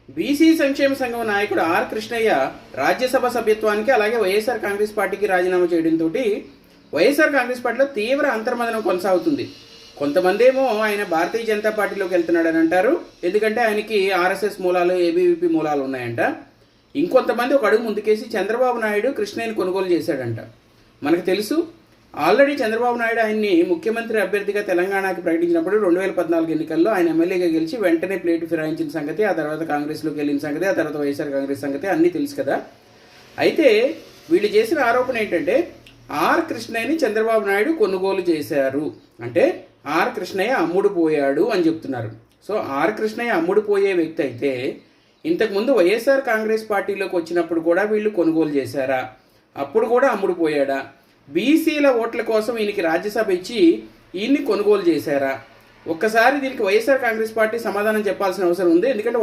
BC సంక్షేమ సంఘం నాయకుడు ఆర్ కృష్ణయ్య రాజ్యసభ సభ్యత్వానికి అలాగే వైఎస్ఆర్ కాంగ్రెస్ పార్టీకి రాజీనామా చేయడంతో వైఎస్ఆర్ కాంగ్రెస్ పార్టీలో తీవ్ర అంతర్మదనం కొనసాగుతుంది. కొంతమంది ఏమో ఆయన భారతీయ జనతా పార్టీలోకి వెళ్తున్నాడని అంటారు, ఎందుకంటే ఆయనకి ఆర్ఎస్ఎస్ మూలాలు ఏబీవీపీ మూలాలు ఉన్నాయంట. ఇంకొంతమంది ఒక అడుగు ముందుకేసి చంద్రబాబు నాయుడు కృష్ణయ్యని కొనుగోలు చేశాడంట. మనకు తెలుసు, ఆల్రెడీ చంద్రబాబు నాయుడు ఆయన్ని ముఖ్యమంత్రి అభ్యర్థిగా తెలంగాణకి ప్రకటించినప్పుడు 2014 ఎన్నికల్లో ఆయన ఎమ్మెల్యేగా గెలిచి వెంటనే ప్లేటు ఫిరాయించిన సంగతి, ఆ తర్వాత కాంగ్రెస్లోకి వెళ్ళిన సంగతి, ఆ తర్వాత వైఎస్ఆర్ కాంగ్రెస్ సంగతి అన్నీ తెలుసు కదా. అయితే వీళ్ళు చేసిన ఆరోపణ ఏంటంటే ఆర్ కృష్ణయ్యని చంద్రబాబు నాయుడు కొనుగోలు చేశారు, అంటే ఆర్ కృష్ణయ్య అమ్ముడు పోయాడు అని చెప్తున్నారు. సో ఆర్ కృష్ణయ్య అమ్ముడు పోయే వ్యక్తి అయితే ఇంతకుముందు వైఎస్ఆర్ కాంగ్రెస్ పార్టీలోకి వచ్చినప్పుడు కూడా వీళ్ళు కొనుగోలు చేశారా? అప్పుడు కూడా అమ్ముడు పోయాడా? బీసీల ఓట్ల కోసం ఈయనకి రాజ్యసభ ఇచ్చి ఈయన్ని కొనుగోలు చేశారా? ఒక్కసారి దీనికి వైఎస్ఆర్ కాంగ్రెస్ పార్టీ సమాధానం చెప్పాల్సిన అవసరం ఉంది. ఎందుకంటే